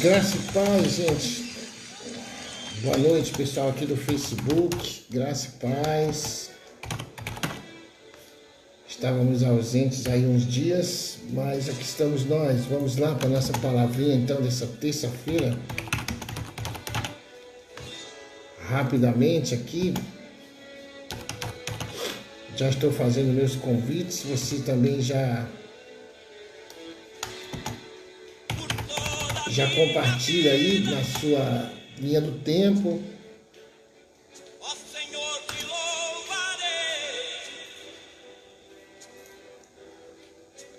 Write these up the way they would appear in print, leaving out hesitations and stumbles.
Graça e paz, gente. Boa noite, pessoal aqui do Facebook. Graça e paz. Estávamos ausentes aí uns dias, mas aqui estamos nós. Vamos lá para a nossa palavrinha então dessa terça-feira. Rapidamente aqui. Já estou fazendo meus convites. Você também já compartilha aí na sua linha do tempo. Ó Senhor, te louvarei,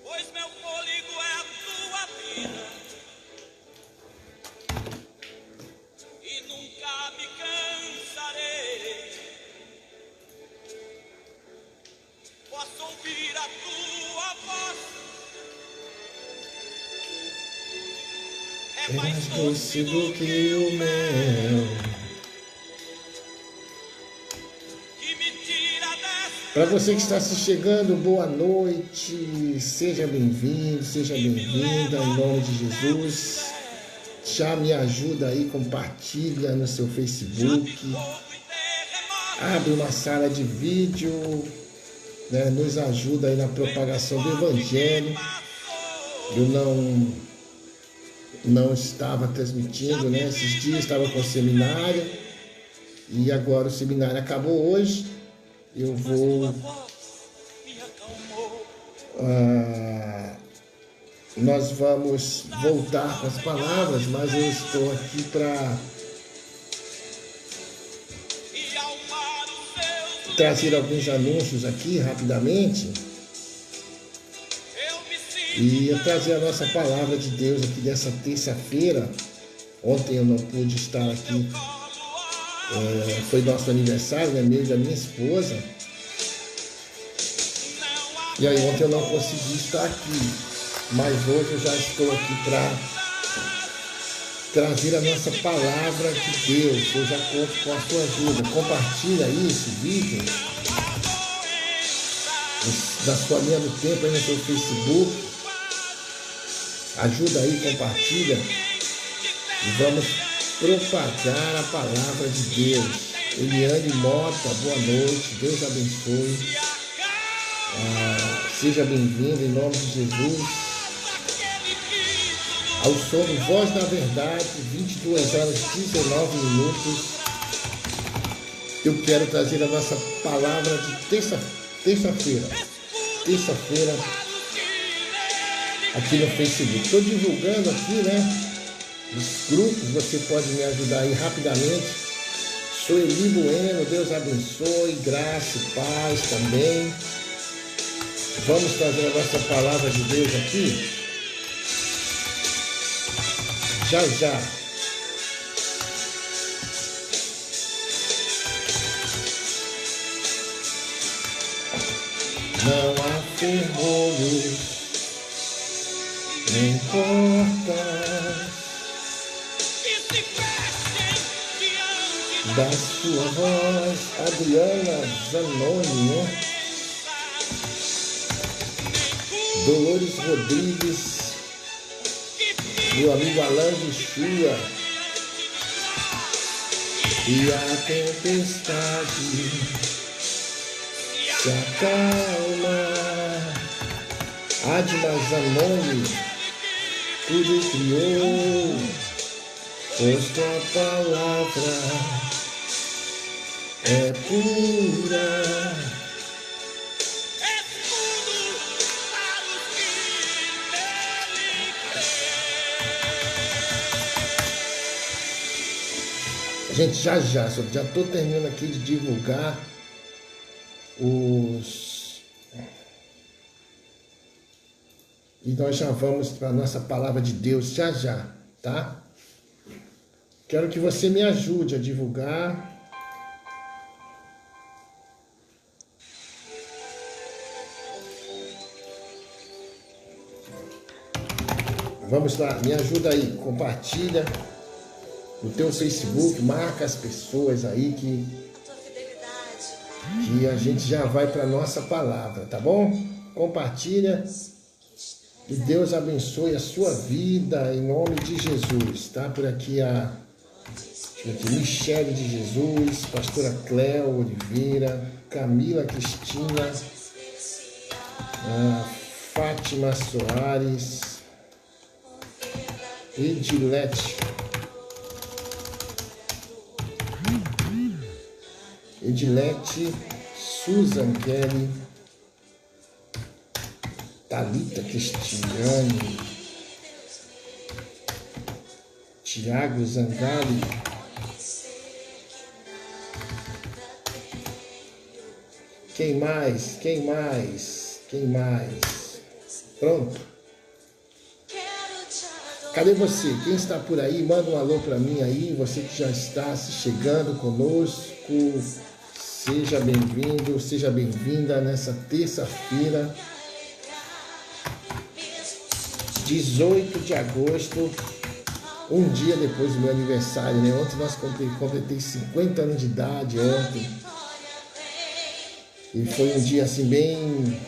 pois meu fôlego é a tua vida e nunca me cansarei. Posso ouvir a tua voz, é mais doce do que o mel, que me tira desta. Para você que está se chegando, boa noite. Seja bem-vindo, seja bem-vinda em nome de Jesus. Já me ajuda aí, compartilha no seu Facebook. Abre uma sala de vídeo, né? Nos ajuda aí na propagação do Evangelho. Eu não estava transmitindo, né? Esses dias estava com o seminário e agora o seminário acabou hoje. Eu vou nós vamos voltar com as palavras, mas eu estou aqui para trazer alguns anúncios aqui rapidamente e eu trazer a nossa palavra de Deus aqui dessa terça-feira. Ontem eu não pude estar aqui, foi nosso aniversário, né, meu e da minha esposa, e aí ontem eu não consegui estar aqui, mas hoje eu já estou aqui para trazer a nossa palavra de Deus. Eu já conto com a sua ajuda. Compartilha aí esse vídeo da sua linha do tempo aí no seu Facebook. Ajuda aí, compartilha e vamos propagar a palavra de Deus. Eliane Mota, boa noite, Deus abençoe. Seja bem-vindo em nome de Jesus. Ao som do Voz da Verdade, 22 horas e 19 minutos. Eu quero trazer a nossa palavra de terça-feira. Terça-feira, aqui no Facebook. Estou divulgando aqui, né? Os grupos, você pode me ajudar aí rapidamente. Sou Eli Bueno, Deus abençoe, graça e paz também. Vamos trazer a nossa palavra de Deus aqui. Já. Não há ferrolhos, nem portas da sua voz. Adriana Zanoni, né? Dolores Rodrigues, meu amigo Alan de Chua. E a tempestade se acalma. Adma Zanoni, tudo criou, pois tua palavra é pura. Gente, já estou terminando aqui de divulgar e nós já vamos para a nossa palavra de Deus já, tá? Quero que você me ajude a divulgar. Vamos lá, me ajuda aí, compartilha no teu Facebook, marca as pessoas aí que a gente já vai para nossa palavra, tá bom? Compartilha E Deus abençoe a sua vida em nome de Jesus. Tá por aqui a Michele de Jesus, pastora Cléo Oliveira, Camila Cristina, a Fátima Soares, Edilete, Susan Kelly, Thalita Cristiane, Tiago Zangali, quem mais? Pronto. Cadê você? Quem está por aí? Manda um alô para mim aí. Você que já está se chegando conosco. Seja bem-vindo, seja bem-vinda nessa terça-feira, 18 de agosto, um dia depois do meu aniversário, né? Ontem nós completei 50 anos de idade, ontem. E foi um dia assim bem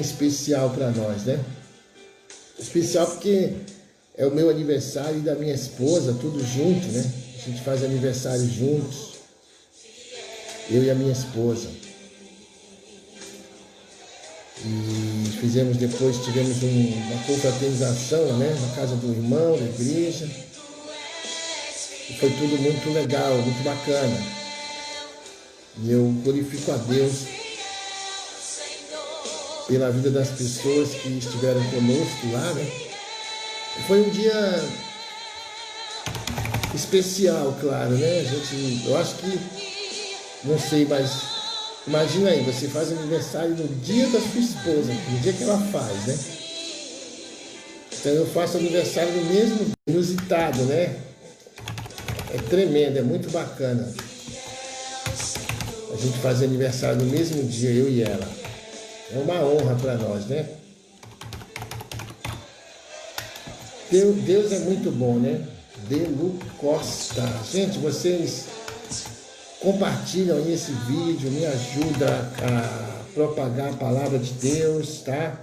especial para nós, né? Especial porque é o meu aniversário e da minha esposa, tudo junto, né? A gente faz aniversário juntos, eu e a minha esposa. E tivemos uma confraternização, né? Na casa do irmão, da igreja. E foi tudo muito legal, muito bacana. E eu glorifico a Deus pela vida das pessoas que estiveram conosco lá, né? Foi um dia especial, claro, né? Eu acho que, não sei, mas imagina aí, você faz aniversário no dia da sua esposa, no dia que ela faz, né? Então eu faço aniversário no mesmo inusitado, né? É tremendo, é muito bacana. A gente faz aniversário no mesmo dia, eu e ela. É uma honra para nós, né? Deus é muito bom, né? Delu Costa. Gente, vocês compartilham aí esse vídeo, me ajuda a propagar a palavra de Deus, tá?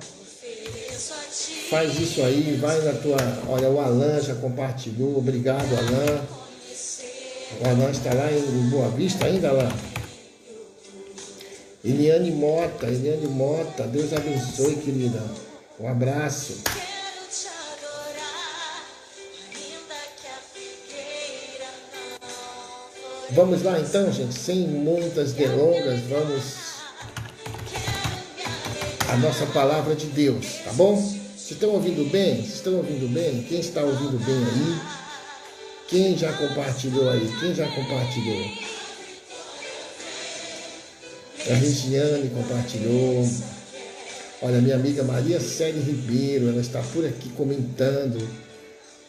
Faz isso aí, vai na tua... Olha, o Alan já compartilhou, obrigado, Alan. O Alan está lá em Boa Vista ainda, Alan? Eliane Mota, Deus abençoe, querida. Um abraço. Vamos lá então, gente, sem muitas delongas, vamos à nossa palavra de Deus, tá bom? Vocês estão ouvindo bem? Quem está ouvindo bem aí? Quem já compartilhou aí? A Regiane compartilhou. Olha, minha amiga Maria Célia Ribeiro, ela está por aqui comentando.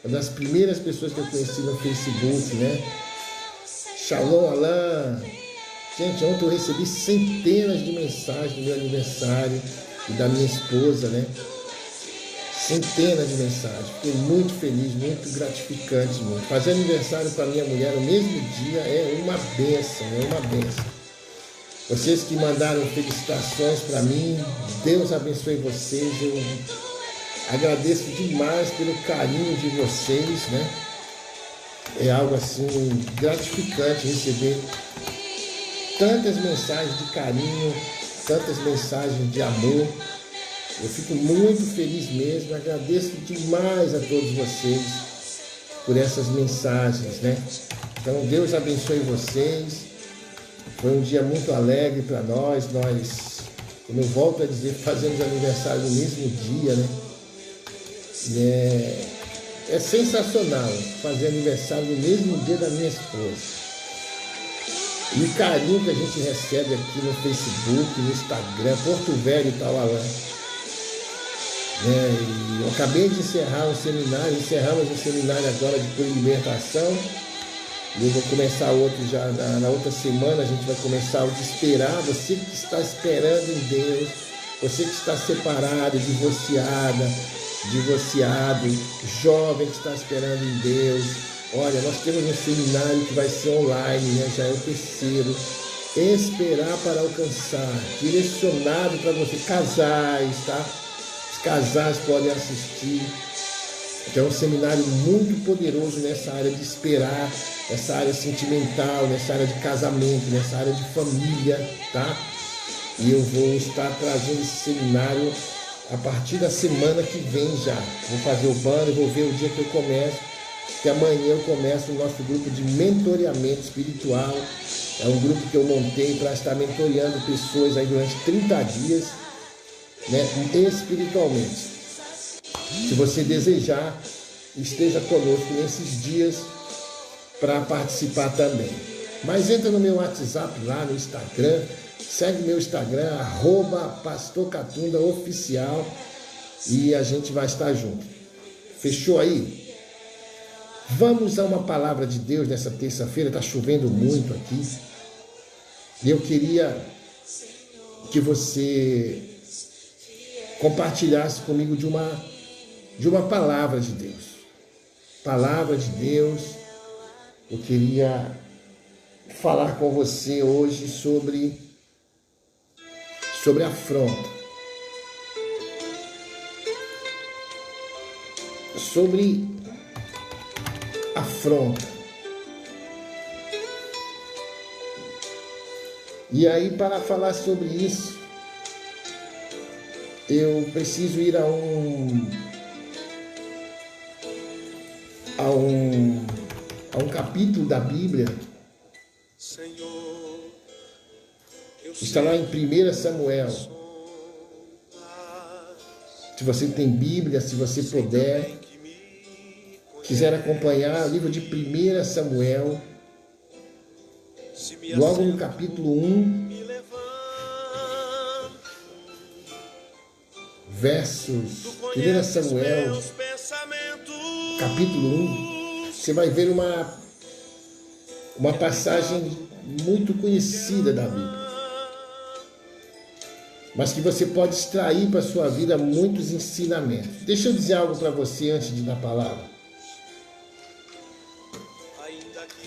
Uma das primeiras pessoas que eu conheci no Facebook, né? Shalom, Alain. Gente, ontem eu recebi centenas de mensagens do meu aniversário e da minha esposa, né? Centenas de mensagens. Fiquei muito feliz, muito gratificante. Muito. Fazer aniversário com a minha mulher no mesmo dia é uma bênção, Vocês que mandaram felicitações para mim, Deus abençoe vocês. Eu agradeço demais pelo carinho de vocês, né? É algo assim gratificante receber tantas mensagens de carinho, tantas mensagens de amor. Eu fico muito feliz mesmo, agradeço demais a todos vocês por essas mensagens, né? Então Deus abençoe vocês. Foi um dia muito alegre para nós, como eu volto a dizer, fazemos aniversário no mesmo dia, né? É sensacional fazer aniversário no mesmo dia da minha esposa. E o carinho que a gente recebe aqui no Facebook, no Instagram, Porto Velho e tal, Alain. E eu acabei de encerrar um seminário, encerramos um seminário agora de Pura Libertação. E eu vou começar outro já na outra semana, a gente vai começar o de esperar. Você que está esperando em Deus, você que está separado, divorciado, jovem que está esperando em Deus. Olha, nós temos um seminário que vai ser online, né? Já é o terceiro. Esperar para alcançar, direcionado para você, casais, tá? casais podem assistir. Então é um seminário muito poderoso nessa área de esperar, nessa área sentimental, nessa área de casamento, nessa área de família, tá? E eu vou estar trazendo esse seminário a partir da semana que vem já. Vou fazer o banner, vou ver o dia que eu começo, que amanhã eu começo o nosso grupo de mentoreamento espiritual. É um grupo que eu montei para estar mentoreando pessoas aí durante 30 dias, né, espiritualmente. Se você desejar, esteja conosco nesses dias para participar também. Mas entra no meu WhatsApp lá no Instagram, segue meu Instagram, @pastorcatundaoficial, e a gente vai estar junto. Fechou aí? Vamos a uma palavra de Deus nessa terça-feira, está chovendo muito aqui. E eu queria que você compartilhasse comigo de uma palavra de Deus. Palavra de Deus. Eu queria falar com você hoje sobre afronta. Sobre afronta. E aí, para falar sobre isso, eu preciso ir a um capítulo da Bíblia. Está lá em 1 Samuel. Se você tem Bíblia, se você puder, quiser acompanhar o livro de 1 Samuel, logo no capítulo 1, versos 1 Samuel, capítulo 1, você vai ver uma passagem muito conhecida da Bíblia, mas que você pode extrair para a sua vida muitos ensinamentos. Deixa eu dizer algo para você antes de dar a palavra.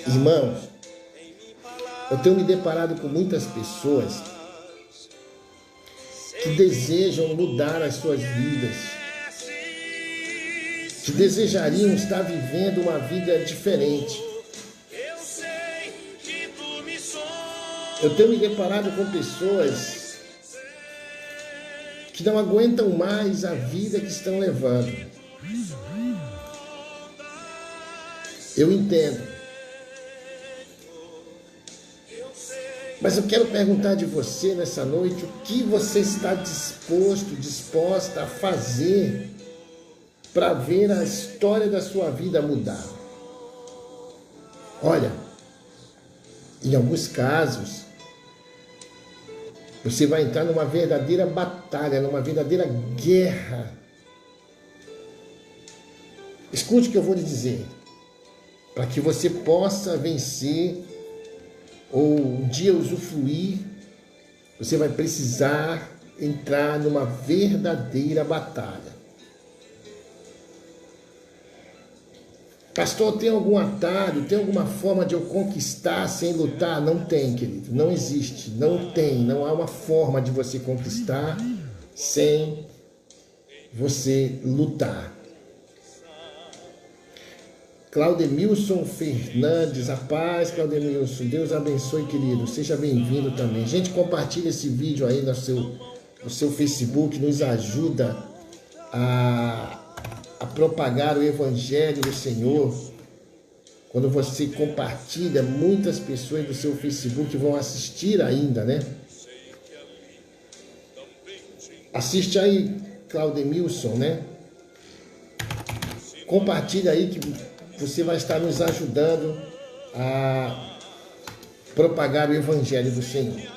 Irmãos, eu tenho me deparado com muitas pessoas que desejam mudar as suas vidas, que desejariam estar vivendo uma vida diferente. Eu tenho me deparado com pessoas que não aguentam mais a vida que estão levando. Eu entendo. Mas eu quero perguntar de você nessa noite, o que você está disposta a fazer para ver a história da sua vida mudar? Olha, em alguns casos, você vai entrar numa verdadeira batalha, numa verdadeira guerra. Escute o que eu vou lhe dizer. Para que você possa vencer ou um dia usufruir, você vai precisar entrar numa verdadeira batalha. Pastor, tem algum atalho, tem alguma forma de eu conquistar sem lutar? Não tem, querido, não existe, não tem, não há uma forma de você conquistar sem você lutar. Claudemilson Fernandes, a paz, Claudemilson, Deus abençoe, querido, seja bem-vindo também. Gente, compartilha esse vídeo aí no seu Facebook, nos ajuda a propagar o Evangelho do Senhor. Quando você compartilha, muitas pessoas do seu Facebook vão assistir ainda, né? Assiste aí, Claudemilson, né? Compartilha aí que você vai estar nos ajudando a propagar o Evangelho do Senhor.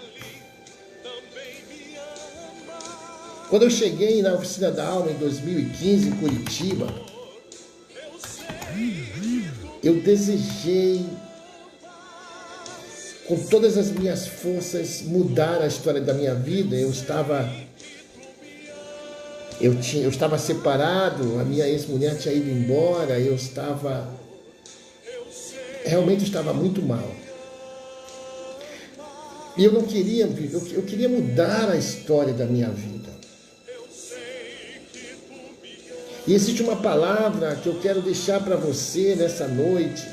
Quando eu cheguei na Oficina da Alma em 2015, em Curitiba, eu desejei, com todas as minhas forças, mudar a história da minha vida. Eu estava separado, a minha ex-mulher tinha ido embora, realmente estava muito mal. E eu não queria, eu queria mudar a história da minha vida. E existe uma palavra que eu quero deixar para você nessa noite.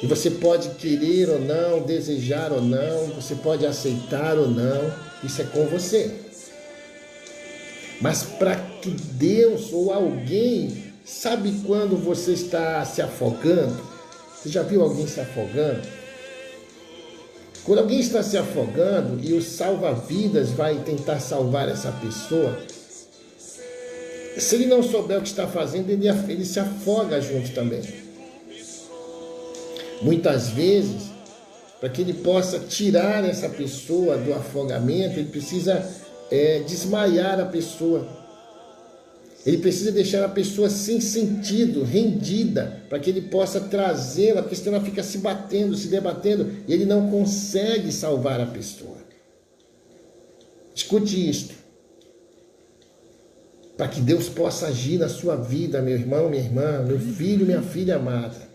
E você pode querer ou não, desejar ou não, você pode aceitar ou não, isso é com você. Mas para que Deus ou alguém, sabe quando você está se afogando? Você já viu alguém se afogando? Quando alguém está se afogando e o salva-vidas vai tentar salvar essa pessoa, se ele não souber o que está fazendo, ele se afoga junto também. Muitas vezes, para que ele possa tirar essa pessoa do afogamento, ele precisa desmaiar a pessoa. Ele precisa deixar a pessoa sem sentido, rendida, para que ele possa trazê-la, porque senão ela fica se batendo, se debatendo, e ele não consegue salvar a pessoa. Escute isto. Para que Deus possa agir na sua vida, meu irmão, minha irmã, meu filho, minha filha amada.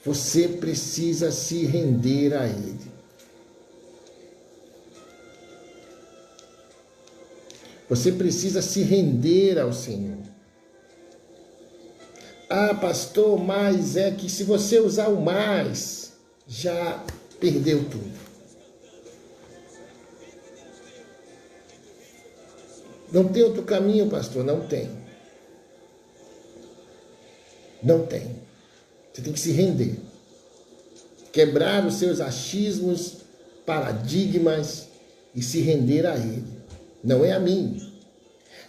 Você precisa se render a Ele. Você precisa se render ao Senhor. Ah, pastor, mas é que se você usar o mais, já perdeu tudo. Não tem outro caminho, pastor? Não tem. Não tem. Você tem que se render. Quebrar os seus achismos, paradigmas e se render a Ele. Não é a mim.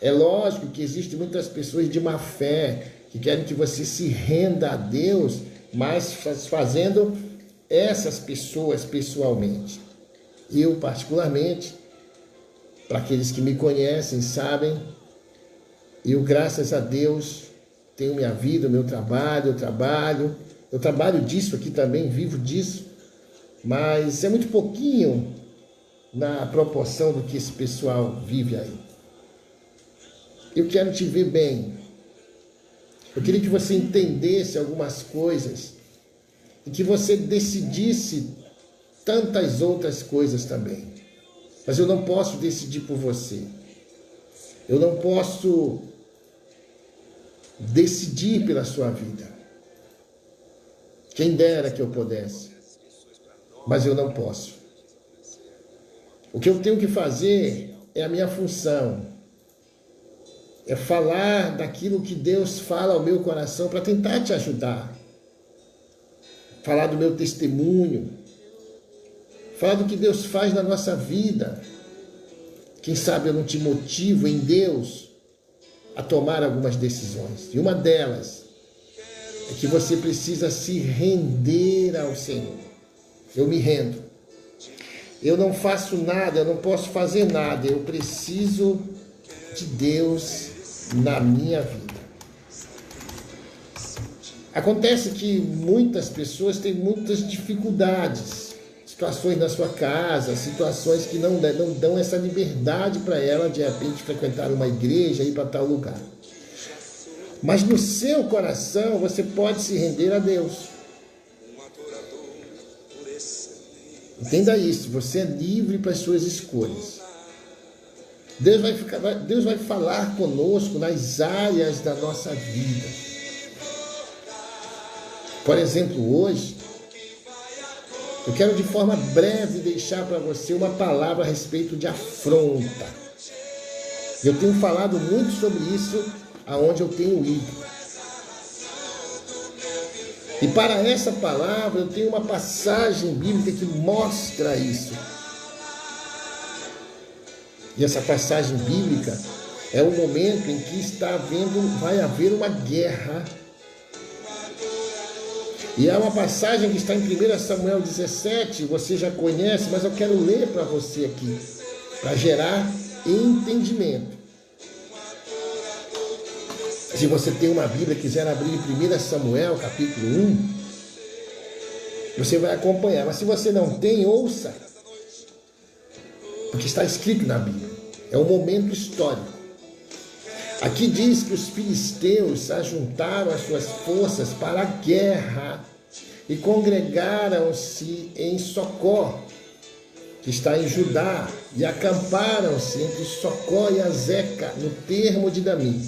É lógico que existem muitas pessoas de má fé que querem que você se renda a Deus, mas fazendo essas pessoas pessoalmente. Eu, particularmente, para aqueles que me conhecem, sabem, eu, graças a Deus, tenho minha vida, meu trabalho, eu trabalho disso aqui também, vivo disso, mas é muito pouquinho na proporção do que esse pessoal vive aí. Eu quero te ver bem. Eu queria que você entendesse algumas coisas e que você decidisse tantas outras coisas também. Mas eu não posso decidir por você. Eu não posso decidir pela sua vida. Quem dera que eu pudesse. Mas eu não posso. O que eu tenho que fazer é a minha função. É falar daquilo que Deus fala ao meu coração para tentar te ajudar. Falar do meu testemunho. Falar do que Deus faz na nossa vida. Quem sabe eu não te motivo em Deus a tomar algumas decisões. E uma delas é que você precisa se render ao Senhor. Eu me rendo. Eu não faço nada, eu não posso fazer nada. Eu preciso de Deus na minha vida. Acontece que muitas pessoas têm muitas dificuldades, situações na sua casa, situações que não dão essa liberdade para ela de repente frequentar uma igreja, ir para tal lugar. Mas no seu coração você pode se render a Deus. Entenda isso, você é livre para as suas escolhas. Deus vai falar conosco nas áreas da nossa vida. Por exemplo, hoje, eu quero de forma breve deixar para você uma palavra a respeito de afronta. Eu tenho falado muito sobre isso aonde eu tenho ido. E para essa palavra eu tenho uma passagem bíblica que mostra isso. E essa passagem bíblica é o momento em que vai haver uma guerra. E é uma passagem que está em 1 Samuel 17, você já conhece, mas eu quero ler para você aqui, para gerar entendimento. Se você tem uma Bíblia e quiser abrir em 1 Samuel, capítulo 1, você vai acompanhar. Mas se você não tem, ouça. Porque está escrito na Bíblia. É um momento histórico. Aqui diz que os filisteus ajuntaram as suas forças para a guerra e congregaram-se em Socó. que está em Judá, e acamparam-se entre Socó e Azeca, no termo de Damim.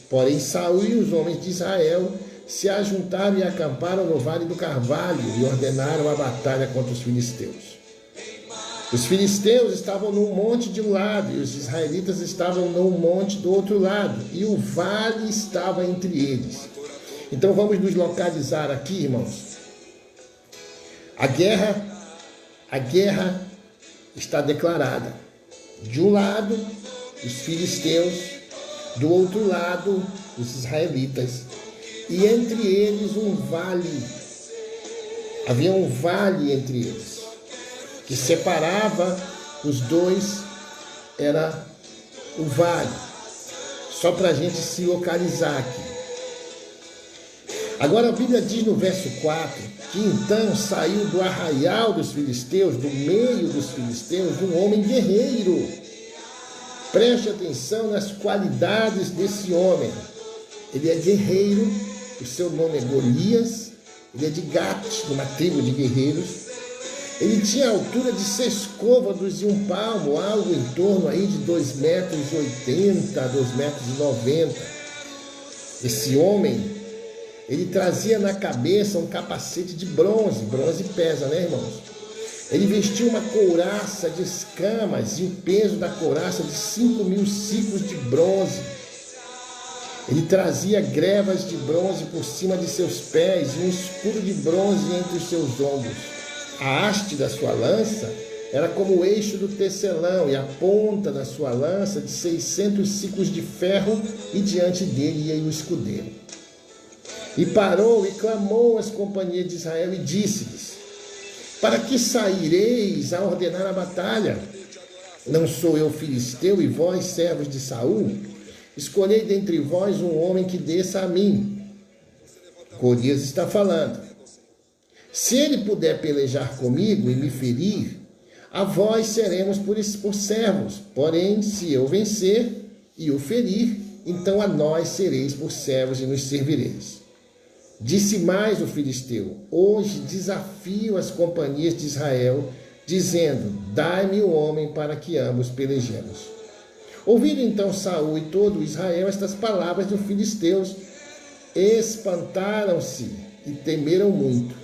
Porém, Saul e os homens de Israel se ajuntaram e acamparam no Vale do Carvalho e ordenaram a batalha contra os filisteus. Os filisteus estavam num monte de um lado e os israelitas estavam num monte do outro lado, e o vale estava entre eles. Então vamos nos localizar aqui, irmãos. A guerra está declarada. De um lado, os filisteus, do outro lado, os israelitas, e entre eles um vale. Havia um vale entre eles, que separava os dois, era o vale. Só para a gente se localizar aqui. Agora a Bíblia diz no verso 4, que então saiu do arraial dos filisteus, do meio dos filisteus, um homem guerreiro. Preste atenção nas qualidades desse homem. Ele é guerreiro, o seu nome é Golias, ele é de Gate, de uma tribo de guerreiros. Ele tinha a altura de 6 côvados e 1 palmo, algo em torno aí de 2,80 metros, 2,90 metros. Esse homem, ele trazia na cabeça um capacete de bronze. Bronze pesa, né, irmãos? Ele vestia uma couraça de escamas e o peso da couraça de 5.000 ciclos de bronze. Ele trazia grevas de bronze por cima de seus pés e um escudo de bronze entre os seus ombros. A haste da sua lança era como o eixo do tecelão, e a ponta da sua lança de 600 ciclos de ferro, e diante dele ia o escudeiro. E parou e clamou às companhias de Israel e disse-lhes: para que saireis a ordenar a batalha? Não sou eu filisteu e vós servos de Saul? Escolhei dentre vós um homem que desça a mim. Golias está falando. Se ele puder pelejar comigo e me ferir, a vós seremos por servos. Porém, se eu vencer e o ferir, então a nós sereis por servos e nos servireis. Disse mais o filisteu: hoje desafio as companhias de Israel, dizendo: dai-me o homem para que ambos pelejemos. Ouviram então Saul e todo Israel estas palavras dos filisteus, espantaram-se e temeram muito.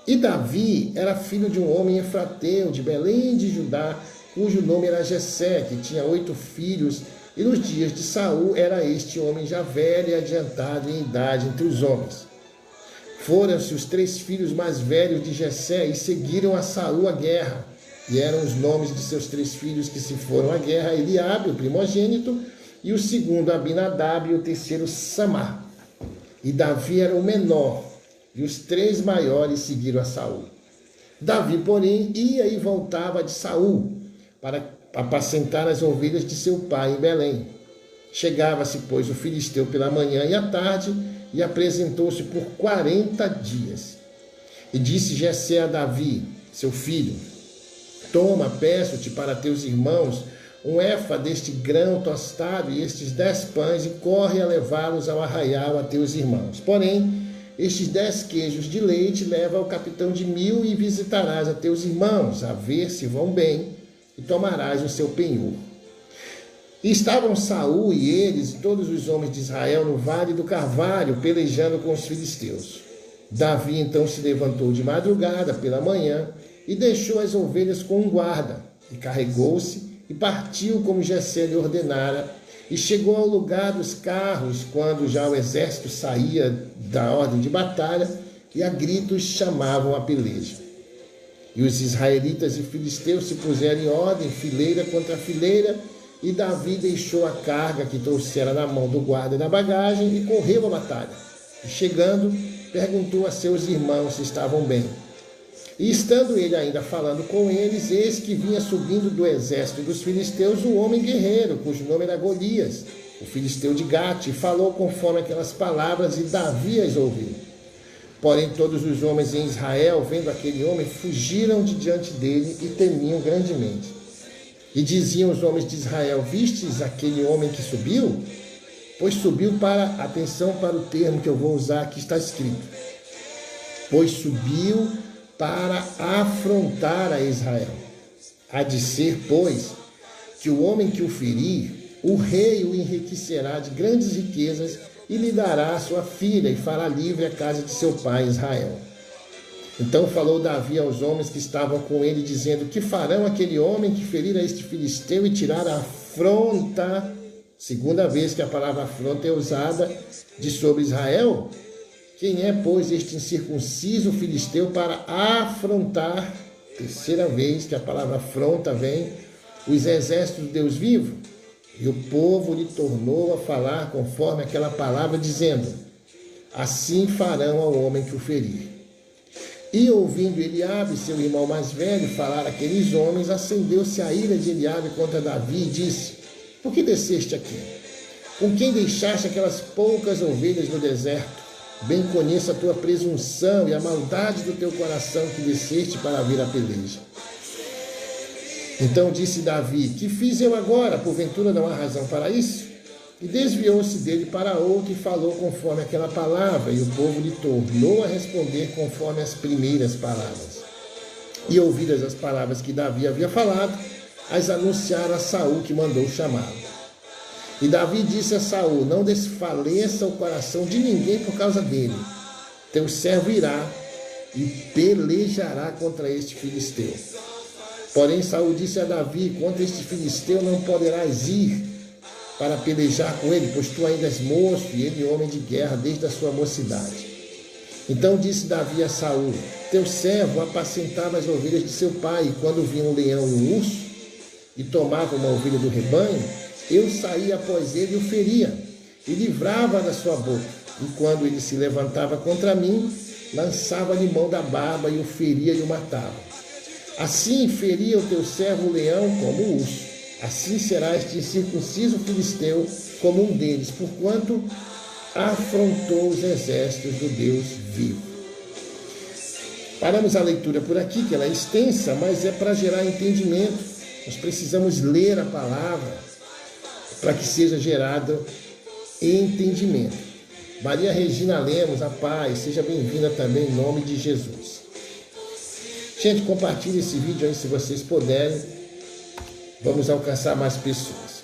E Davi era filho de um homem efrateu, de Belém de Judá, cujo nome era Jessé, que tinha 8 filhos, e nos dias de Saul era este homem já velho e adiantado em idade entre os homens. Foram-se os 3 filhos mais velhos de Jessé e seguiram a Saul à guerra. E eram os nomes de seus 3 filhos que se foram à guerra: Eliabe, o primogênito, e o segundo Abinadab, e o terceiro Samá. E Davi era o menor, e os 3 maiores seguiram a Saul. Davi, porém, ia e voltava de Saul para apacentar as ovelhas de seu pai em Belém. Chegava-se, pois, o filisteu pela manhã e à tarde, e apresentou-se por 40 dias. E disse Jessé a Davi, seu filho: toma, peço-te para teus irmãos, um éfa deste grão tostado e estes 10 pães, e corre a levá-los ao arraial a teus irmãos. Porém, estes 10 queijos de leite leva ao capitão de 1000 e visitarás a teus irmãos, a ver se vão bem, e tomarás o seu penhor. E estavam Saul e eles e todos os homens de Israel no Vale do Carvalho, pelejando com os filisteus. Davi então se levantou de madrugada pela manhã e deixou as ovelhas com um guarda, e carregou-se e partiu como Jessé lhe ordenara, e chegou ao lugar dos carros, quando já o exército saía da ordem de batalha, e a gritos chamavam a peleja. E os israelitas e filisteus se puseram em ordem, fileira contra fileira, e Davi deixou a carga que trouxera na mão do guarda da bagagem e correu à batalha. E chegando, perguntou a seus irmãos se estavam bem. E estando ele ainda falando com eles, eis que vinha subindo do exército dos filisteus um homem guerreiro, cujo nome era Golias, o filisteu de Gate, e falou conforme aquelas palavras, e Davi as ouviu. Porém, todos os homens em Israel, vendo aquele homem, fugiram de diante dele e temiam grandemente. E diziam os homens de Israel: vistes aquele homem que subiu? Pois subiu para, atenção para o termo que eu vou usar, aqui está escrito, pois subiu para afrontar a Israel. Há de ser, pois, que o homem que o ferir, o rei o enriquecerá de grandes riquezas e lhe dará a sua filha e fará livre a casa de seu pai Israel. Então falou Davi aos homens que estavam com ele, dizendo: que farão aquele homem que ferir a este filisteu e tirar a afronta, segunda vez que a palavra afronta é usada, de sobre Israel? Quem é, pois, este incircunciso filisteu para afrontar, terceira vez que a palavra afronta vem, os exércitos do Deus vivo? E o povo lhe tornou a falar conforme aquela palavra, dizendo: assim farão ao homem que o ferir. E ouvindo Eliabe, seu irmão mais velho, falar aqueles homens, acendeu-se a ira de Eliabe contra Davi e disse: por que desceste aqui? Com quem deixaste aquelas poucas ovelhas no deserto? Bem conheço a tua presunção e a maldade do teu coração que desceste para vir à peleja. Então disse Davi: que fiz eu agora? Porventura não há razão para isso? E desviou-se dele para outro e falou conforme aquela palavra, e o povo lhe tornou a responder conforme as primeiras palavras. E ouvidas as palavras que Davi havia falado, as anunciaram a Saul, que mandou chamá-lo. E Davi disse a Saul: não desfaleça o coração de ninguém por causa dele. Teu servo irá e pelejará contra este filisteu. Porém Saul disse a Davi: contra este filisteu não poderás ir para pelejar com ele, pois tu ainda és moço e ele homem de guerra desde a sua mocidade. Então disse Davi a Saul: teu servo apacentava as ovelhas de seu pai, e quando vinha um leão e um urso e tomava uma ovelha do rebanho, eu saía após ele e o feria, e livrava da sua boca. E quando ele se levantava contra mim, lançava-lhe mão da barba e o feria e o matava. Assim feria o teu servo o leão como o urso. Assim será este incircunciso filisteu como um deles, porquanto afrontou os exércitos do Deus vivo. Paramos a leitura por aqui, que ela é extensa, mas é para gerar entendimento. Nós precisamos ler a palavra para que seja gerado entendimento. Maria Regina Lemos, a paz, seja bem-vinda também em nome de Jesus. Gente, compartilhe esse vídeo aí se vocês puderem. Vamos alcançar mais pessoas.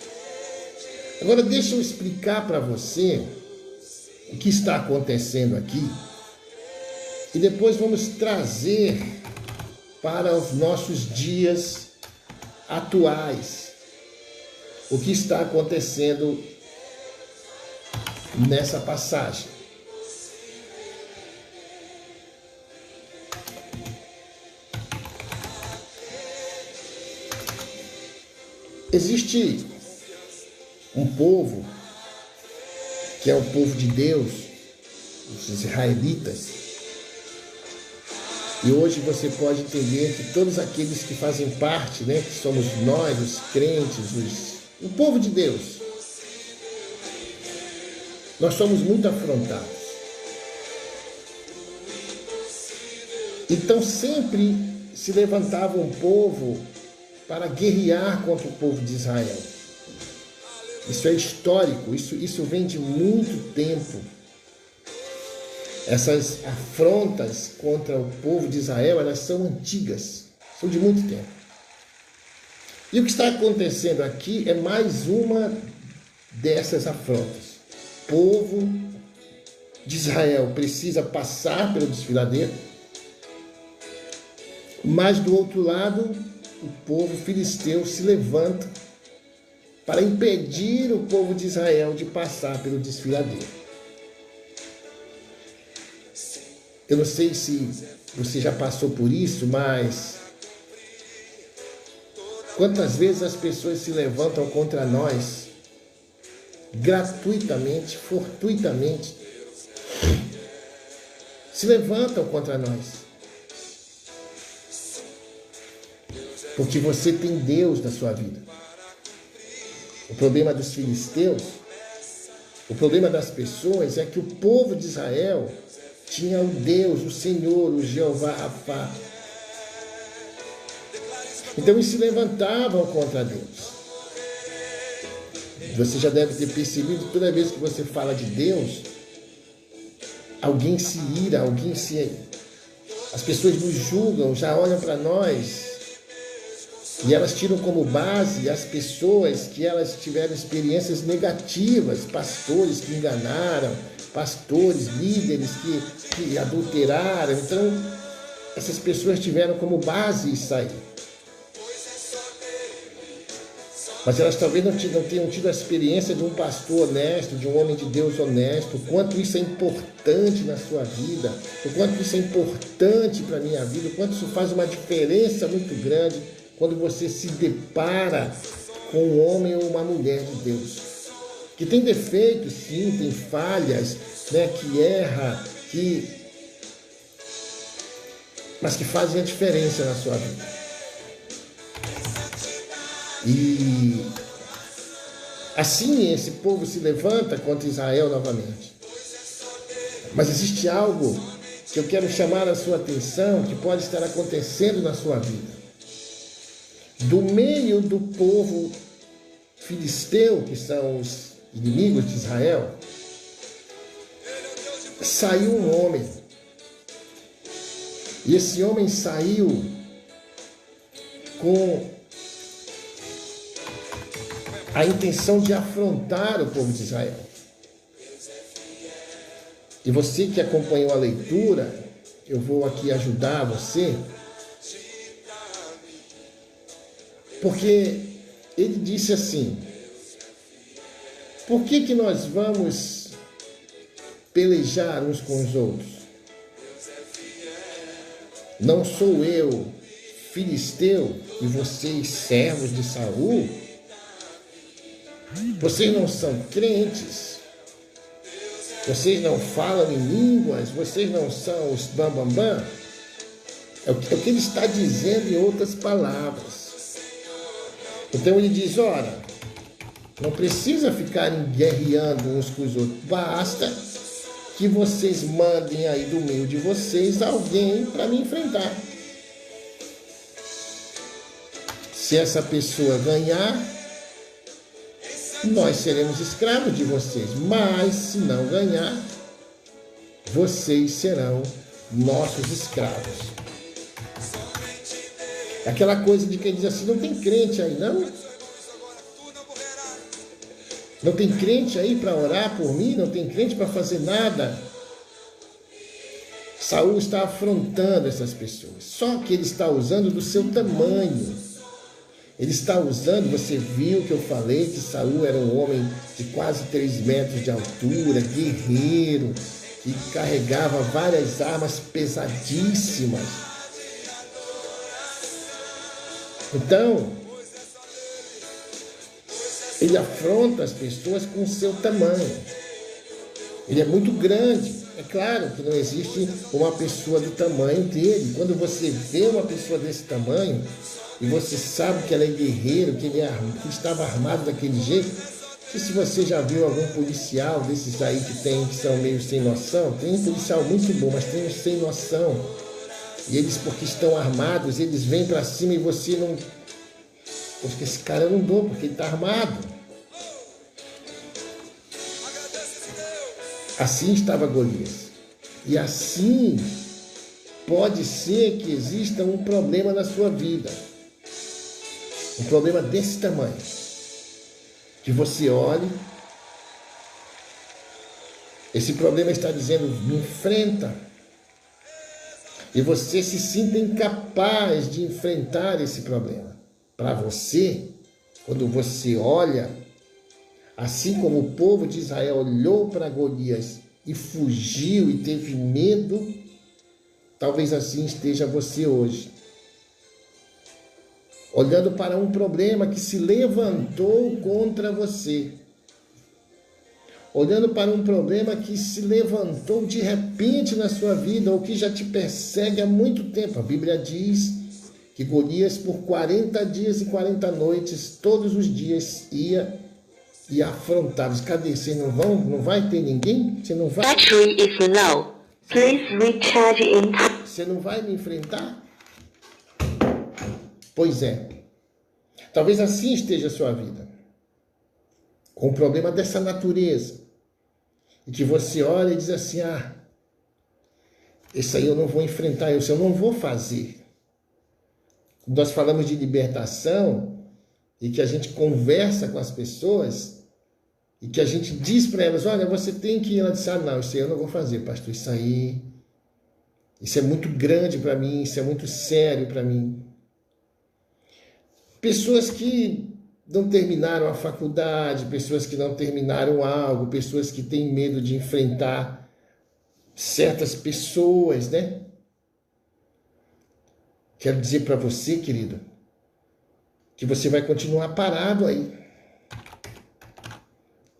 Agora deixa eu explicar para você o que está acontecendo aqui. E depois vamos trazer para os nossos dias atuais o que está acontecendo nessa passagem. Existe um povo que é o povo de Deus, os israelitas. E hoje você pode entender que todos aqueles que fazem parte, que somos nós, os crentes, o povo de Deus, nós somos muito afrontados. Então sempre se levantava um povo para guerrear contra o povo de Israel. Isso é histórico, isso vem de muito tempo. Essas afrontas contra o povo de Israel, elas são antigas, são de muito tempo. E o que está acontecendo aqui é mais uma dessas afrontas. O povo de Israel precisa passar pelo desfiladeiro, mas do outro lado, o povo filisteu se levanta para impedir o povo de Israel de passar pelo desfiladeiro. Eu não sei se você já passou por isso, mas quantas vezes as pessoas se levantam contra nós, gratuitamente, fortuitamente, se levantam contra nós. Porque você tem Deus na sua vida. O problema dos filisteus, o problema das pessoas é que o povo de Israel tinha o Deus, o Senhor, o Jeová Rafá. Então eles se levantavam contra Deus. Você já deve ter percebido, toda vez que você fala de Deus, alguém se ira, as pessoas nos julgam, já olham para nós E elas tiram como base as pessoas que elas tiveram experiências negativas, pastores que enganaram, pastores, líderes que adulteraram. Então, essas pessoas tiveram como base isso aí. Mas elas talvez não tenham tido a experiência de um pastor honesto, de um homem de Deus honesto, o quanto isso é importante na sua vida, o quanto isso é importante para a minha vida, o quanto isso faz uma diferença muito grande quando você se depara com um homem ou uma mulher de Deus. Que tem defeitos, sim, tem falhas, né, que erra, mas que fazem a diferença na sua vida. E assim esse povo se levanta contra Israel novamente. Mas existe algo que eu quero chamar a sua atenção, que pode estar acontecendo na sua vida. Do meio do povo filisteu, que são os inimigos de Israel, saiu um homem. E esse homem saiu com a intenção de afrontar o povo de Israel. E você que acompanhou a leitura, eu vou aqui ajudar você, porque ele disse assim: por que nós vamos pelejar uns com os outros? Não sou eu filisteu e vocês servos de Saul? Vocês não são crentes? Vocês não falam em línguas? Vocês não são os bambambam? É o que ele está dizendo em outras palavras. Então ele diz: ora, não precisa ficarem guerreando uns com os outros. Basta que vocês mandem aí do meio de vocês alguém para me enfrentar. Se essa pessoa ganhar, nós seremos escravos de vocês. Mas se não ganhar, vocês serão nossos escravos. Aquela coisa de quem diz assim: não tem crente aí, não? Não tem crente aí para orar por mim? Não tem crente para fazer nada? Saul está afrontando essas pessoas. Só que ele está usando do seu tamanho. Ele está usando, você viu que eu falei que Saul era um homem de quase 3 metros de altura, guerreiro, que carregava várias armas pesadíssimas. Então, ele afronta as pessoas com o seu tamanho. Ele é muito grande. É claro que não existe uma pessoa do tamanho dele. Quando você vê uma pessoa desse tamanho, e você sabe que ela é guerreiro, que ele estava armado daquele jeito. Não sei se você já viu algum policial desses aí que são meio sem noção. Tem um policial muito bom, mas tem uns sem noção. E eles, porque estão armados, eles vêm para cima e você não... Porque esse cara eu não dou, porque ele está armado. Assim estava Golias. E assim pode ser que exista um problema na sua vida. Um problema desse tamanho. Que você olhe. Esse problema está dizendo: me enfrenta. E você se sinta incapaz de enfrentar esse problema. Para você, quando você olha, assim como o povo de Israel olhou para Golias e fugiu e teve medo, talvez assim esteja você hoje. Olhando para um problema que se levantou contra você. Olhando para um problema que se levantou de repente na sua vida, ou que já te persegue há muito tempo. A Bíblia diz que Golias, por 40 dias e 40 noites, todos os dias, ia e afrontá-los. Cadê? Vocês não vão? Não vai ter ninguém? Você não vai? Battery is low. Please recharge in. Você não vai me enfrentar? Pois é. Talvez assim esteja a sua vida. Com um problema dessa natureza. E que você olha e diz assim: ah, esse aí eu não vou enfrentar, eu não vou fazer. Nós falamos de libertação e que a gente conversa com as pessoas e que a gente diz para elas, olha, você tem que ir. Ela diz, não, isso aí eu não vou fazer, pastor, isso é muito grande para mim, isso é muito sério para mim. Pessoas que não terminaram a faculdade, pessoas que não terminaram algo, pessoas que têm medo de enfrentar certas pessoas, né? Quero dizer para você, querido, que você vai continuar parado aí,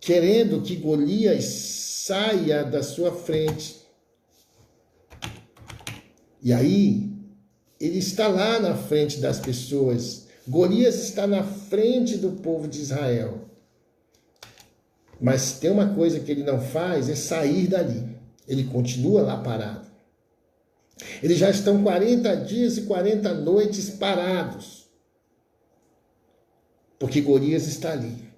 querendo que Golias saia da sua frente. E aí, ele está lá na frente das pessoas. Golias está na frente do povo de Israel. Mas tem uma coisa que ele não faz, é sair dali. Ele continua lá parado. Eles já estão 40 dias e 40 noites parados. Porque Golias está ali.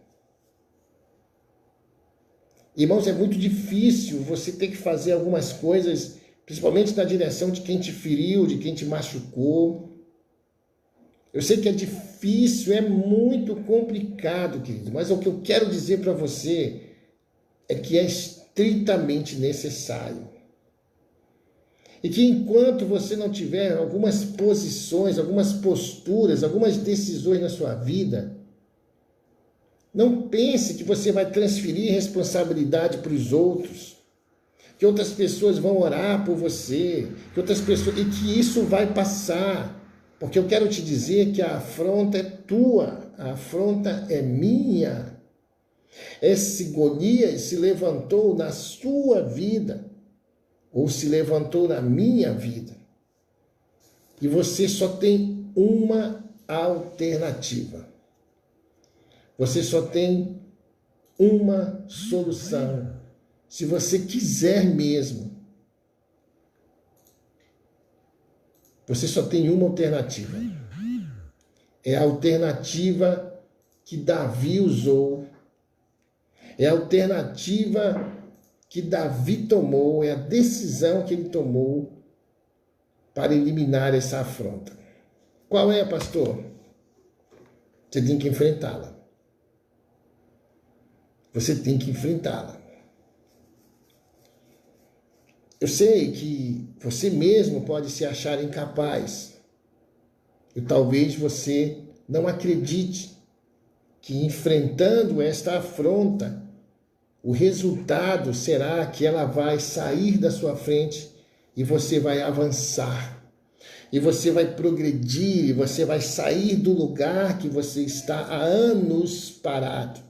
Irmãos, é muito difícil você ter que fazer algumas coisas, principalmente na direção de quem te feriu, de quem te machucou. Eu sei que é difícil, é muito complicado, querido, mas o que eu quero dizer para você é que é estritamente necessário. E que enquanto você não tiver algumas posições, algumas posturas, algumas decisões na sua vida, não pense que você vai transferir responsabilidade para os outros, que outras pessoas vão orar por você, que outras pessoas, e que isso vai passar. Porque eu quero te dizer que a afronta é tua, a afronta é minha. Esse Golias se levantou na sua vida, ou se levantou na minha vida. E você só tem uma alternativa. Você só tem uma solução. Se você quiser mesmo. Você só tem uma alternativa. É a alternativa que Davi usou. É a alternativa que Davi tomou, é a decisão que ele tomou para eliminar essa afronta. Qual é, pastor? Você tem que enfrentá-la. Você tem que enfrentá-la. Eu sei que você mesmo pode se achar incapaz. E talvez você não acredite que enfrentando esta afronta, o resultado será que ela vai sair da sua frente e você vai avançar. E você vai progredir, e você vai sair do lugar que você está há anos parado.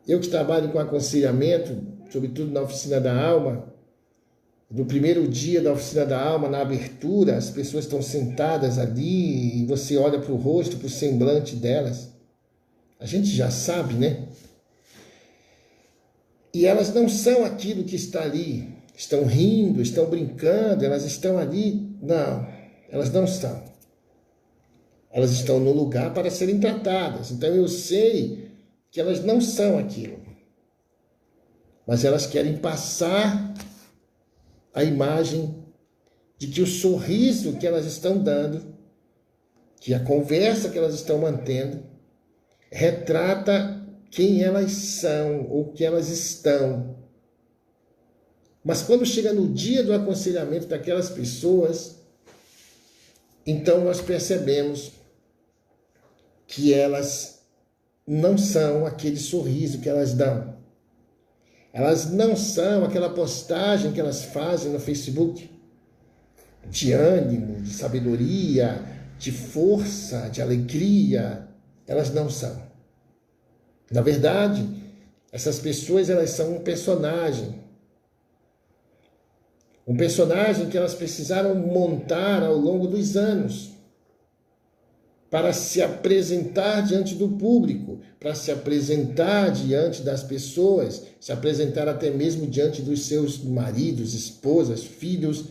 Eu que trabalho com aconselhamento, sobretudo na Oficina da Alma, no primeiro dia da Oficina da Alma, na abertura, as pessoas estão sentadas ali e você olha para o rosto, para o semblante delas. A gente já sabe, né? E elas não são aquilo que está ali. Estão rindo, estão brincando, elas estão ali. Não, elas não são. Elas estão no lugar para serem tratadas. Então eu sei que elas não são aquilo. Mas elas querem passar a imagem de que o sorriso que elas estão dando, que a conversa que elas estão mantendo, retrata quem elas são ou que elas estão. Mas quando chega no dia do aconselhamento daquelas pessoas, então nós percebemos que elas não são aquele sorriso que elas dão. Elas não são aquela postagem que elas fazem no Facebook de ânimo, de sabedoria, de força, de alegria. Elas não são. Na verdade, essas pessoas elas são um personagem. Um personagem que elas precisaram montar ao longo dos anos para se apresentar diante do público, para se apresentar diante das pessoas, se apresentar até mesmo diante dos seus maridos, esposas, filhos.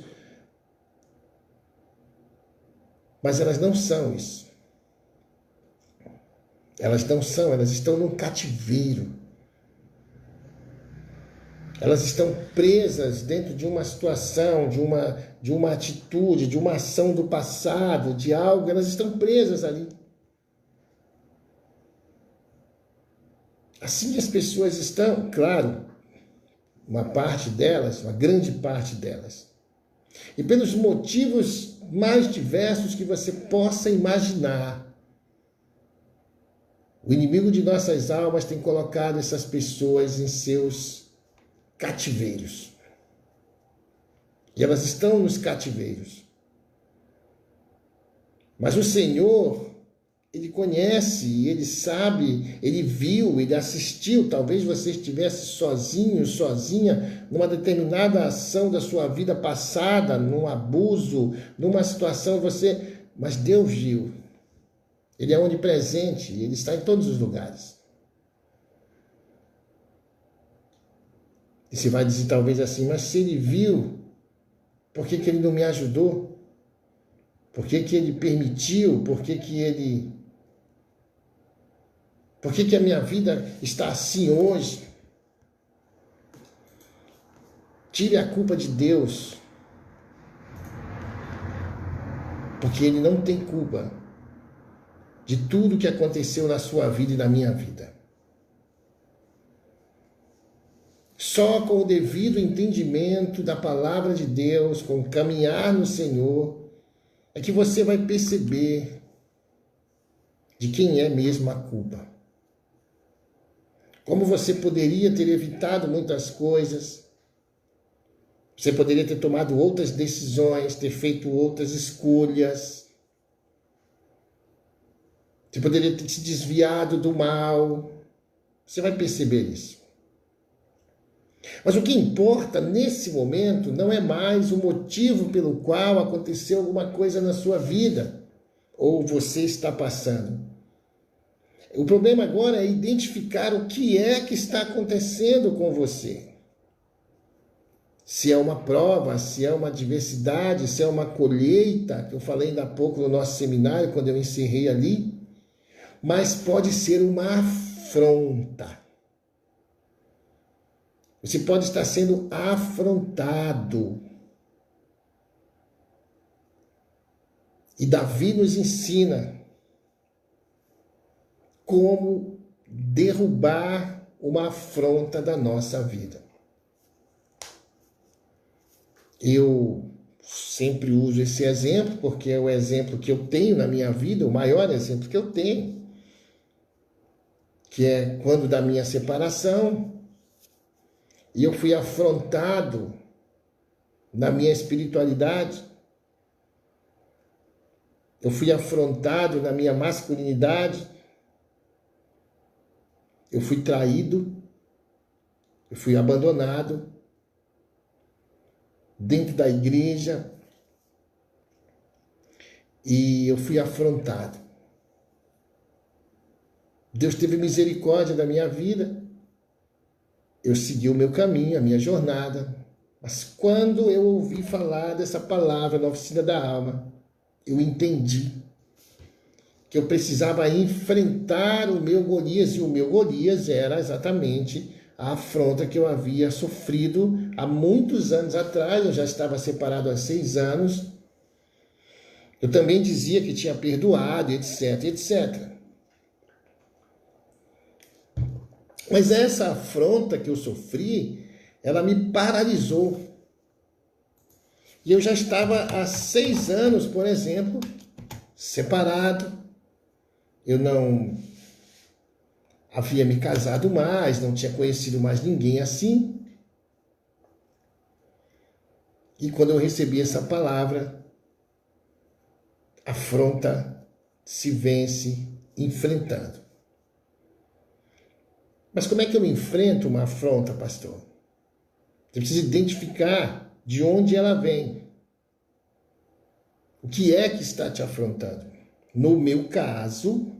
Mas elas não são isso. Elas não são, elas estão num cativeiro. Elas estão presas dentro de uma situação, de uma atitude, de uma ação do passado, de algo, elas estão presas ali. Assim as pessoas estão, claro, uma parte delas, uma grande parte delas. E pelos motivos mais diversos que você possa imaginar, o inimigo de nossas almas tem colocado essas pessoas em seus cativeiros. E elas estão nos cativeiros. Mas o Senhor, Ele conhece, Ele sabe, Ele viu, Ele assistiu. Talvez você estivesse sozinho, sozinha, numa determinada ação da sua vida passada, num abuso, numa situação, mas Deus viu. Ele é onipresente, Ele está em todos os lugares. E você vai dizer talvez assim, mas se Ele viu, por que Ele não me ajudou? Por que Ele permitiu? Por que a minha vida está assim hoje? Tire a culpa de Deus. Porque Ele não tem culpa de tudo que aconteceu na sua vida e na minha vida. Só com o devido entendimento da palavra de Deus, com o caminhar no Senhor, é que você vai perceber de quem é mesmo a culpa. Como você poderia ter evitado muitas coisas, você poderia ter tomado outras decisões, ter feito outras escolhas, você poderia ter se desviado do mal, você vai perceber isso. Mas o que importa nesse momento não é mais o motivo pelo qual aconteceu alguma coisa na sua vida ou você está passando. O problema agora é identificar o que é que está acontecendo com você. Se é uma prova, se é uma adversidade, se é uma colheita, que eu falei ainda há pouco no nosso seminário, quando eu encerrei ali, mas pode ser uma afronta. Você pode estar sendo afrontado. E Davi nos ensina como derrubar uma afronta da nossa vida. Eu sempre uso esse exemplo, porque é o exemplo que eu tenho na minha vida, o maior exemplo que eu tenho, que é quando da minha separação, e eu fui afrontado na minha espiritualidade, eu fui afrontado na minha masculinidade, eu fui traído, eu fui abandonado dentro da igreja e eu fui afrontado. Deus teve misericórdia da minha vida, eu segui o meu caminho, a minha jornada, mas quando eu ouvi falar dessa palavra na oficina da alma, eu entendi que eu precisava enfrentar o meu Golias, e o meu Golias era exatamente a afronta que eu havia sofrido há muitos anos atrás. Eu já estava separado há 6 anos, eu também dizia que tinha perdoado, etc, etc. Mas essa afronta que eu sofri, ela me paralisou. E eu já estava há 6 anos, por exemplo, separado. Eu não havia me casado mais, não tinha conhecido mais ninguém assim. E quando eu recebi essa palavra, afronta se vence enfrentando. Mas como é que eu enfrento uma afronta, pastor? Você precisa identificar de onde ela vem. O que é que está te afrontando? No meu caso,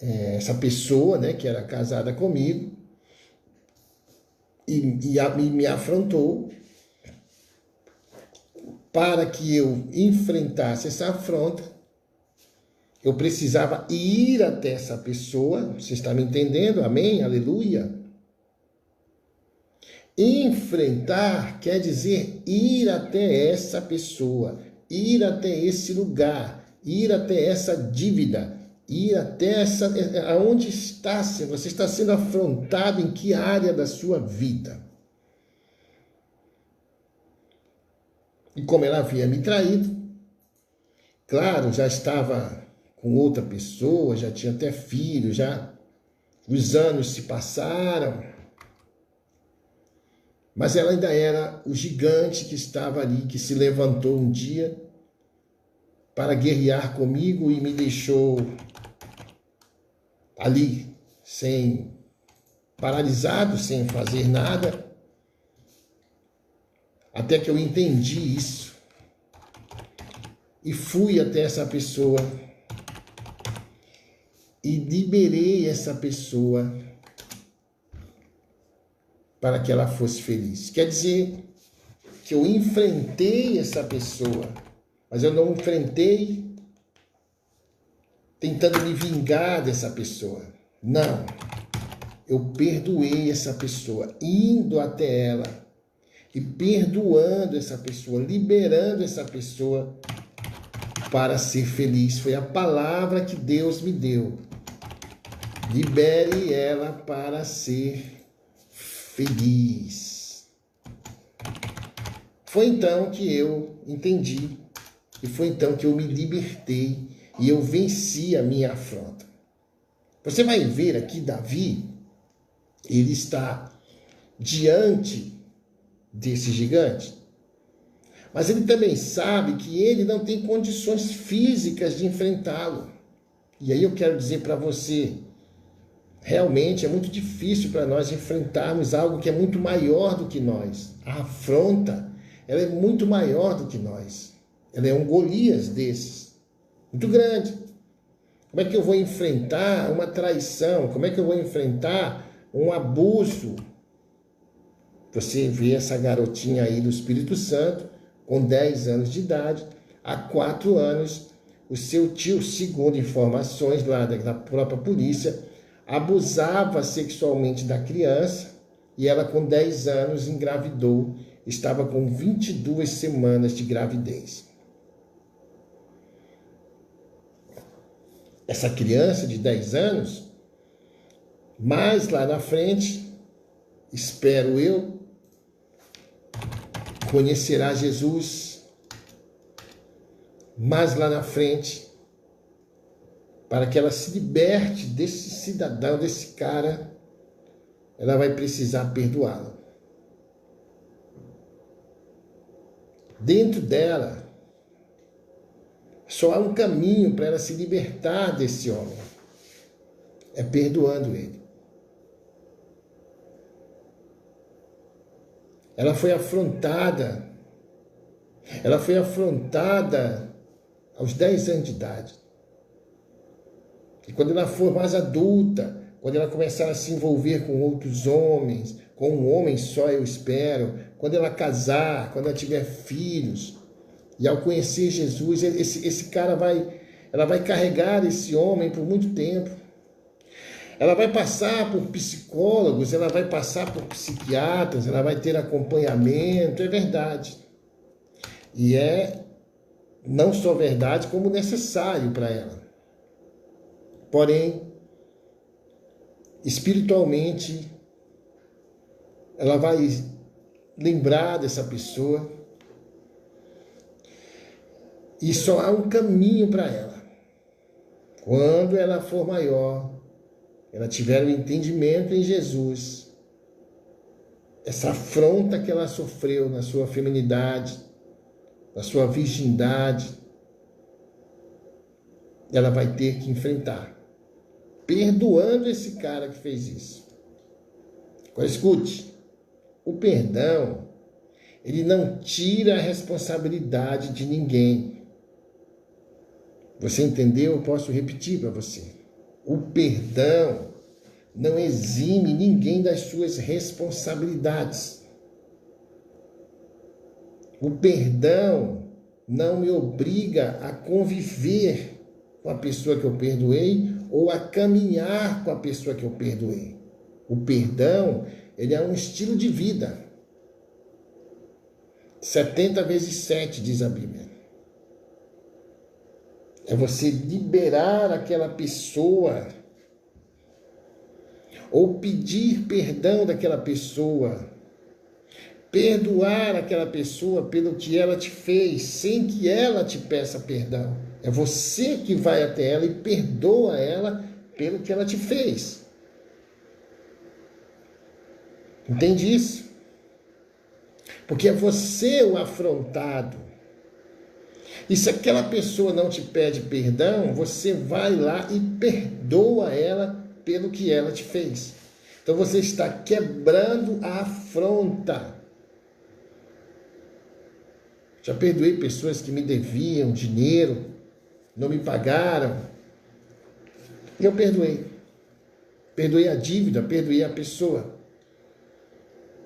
essa pessoa, né, que era casada comigo e me afrontou. Para que eu enfrentasse essa afronta, eu precisava ir até essa pessoa. Você está me entendendo? Amém? Aleluia. Enfrentar quer dizer ir até essa pessoa, ir até esse lugar, ir até essa dívida, ir até aonde está, você está sendo afrontado em que área da sua vida. E como ela havia me traído, claro, já estava com outra pessoa, já tinha até filho, já os anos se passaram, mas ela ainda era o gigante que estava ali, que se levantou um dia para guerrear comigo e me deixou ali, paralisado, sem fazer nada, até que eu entendi isso e fui até essa pessoa e liberei essa pessoa para que ela fosse feliz. Quer dizer que eu enfrentei essa pessoa, mas eu não enfrentei tentando me vingar dessa pessoa. Não. Eu perdoei essa pessoa, indo até ela e perdoando essa pessoa, liberando essa pessoa para ser feliz. Foi a palavra que Deus me deu. Libere ela para ser feliz. Foi então que eu entendi, e foi então que eu me libertei e eu venci a minha afronta. Você vai ver aqui Davi, ele está diante desse gigante, mas ele também sabe que ele não tem condições físicas de enfrentá-lo. E aí eu quero dizer para você, realmente é muito difícil para nós enfrentarmos algo que é muito maior do que nós. A afronta, ela é muito maior do que nós. Ela é um Golias desses, muito grande. Como é que eu vou enfrentar uma traição? Como é que eu vou enfrentar um abuso? Você vê essa garotinha aí do Espírito Santo, com 10 anos de idade, há 4 anos, o seu tio, segundo informações lá da própria polícia, abusava sexualmente da criança e ela com 10 anos engravidou, estava com 22 semanas de gravidez. Essa criança de 10 anos, mais lá na frente, espero eu, conhecerá Jesus, mais lá na frente, para que ela se liberte desse cidadão, desse cara, ela vai precisar perdoá-lo. Dentro dela, só há um caminho para ela se libertar desse homem. É perdoando ele. Ela foi afrontada. Ela foi afrontada aos 10 anos de idade. E quando ela for mais adulta, quando ela começar a se envolver com outros homens, com um homem só eu espero, quando ela casar, quando ela tiver filhos, e ao conhecer Jesus, esse cara ela vai carregar esse homem por muito tempo. Ela vai passar por psicólogos, ela vai passar por psiquiatras, ela vai ter acompanhamento, é verdade. E é não só verdade, como necessário para ela. Porém, espiritualmente, ela vai lembrar dessa pessoa e só há um caminho para ela. Quando ela for maior, ela tiver um entendimento em Jesus, essa afronta que ela sofreu na sua feminidade, na sua virgindade, ela vai ter que enfrentar, perdoando esse cara que fez isso. Agora escute, o perdão, ele não tira a responsabilidade de ninguém. Você entendeu? Eu posso repetir para você. O perdão não exime ninguém das suas responsabilidades. O perdão não me obriga a conviver com a pessoa que eu perdoei ou a caminhar com a pessoa que eu perdoei. O perdão, ele é um estilo de vida. 70 vezes 7, diz a Bíblia. É você liberar aquela pessoa, ou pedir perdão daquela pessoa, perdoar aquela pessoa pelo que ela te fez, sem que ela te peça perdão. É você que vai até ela e perdoa ela pelo que ela te fez. Entende isso? Porque é você o afrontado. E se aquela pessoa não te pede perdão, você vai lá e perdoa ela pelo que ela te fez. Então você está quebrando a afronta. Já perdoei pessoas que me deviam dinheiro, não me pagaram. E eu perdoei. Perdoei a dívida, perdoei a pessoa.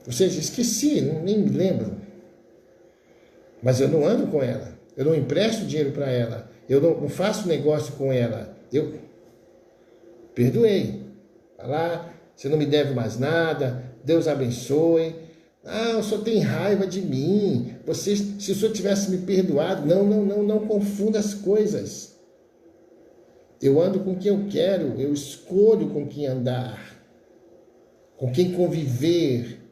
Ou seja, esqueci, nem me lembro. Mas eu não ando com ela. Eu não empresto dinheiro para ela. Eu não faço negócio com ela. Eu perdoei. Vai lá, você não me deve mais nada. Deus abençoe. Ah, o senhor tem raiva de mim. Se o senhor tivesse me perdoado. Não confunda as coisas. Eu ando com quem eu quero. Eu escolho com quem andar. Com quem conviver.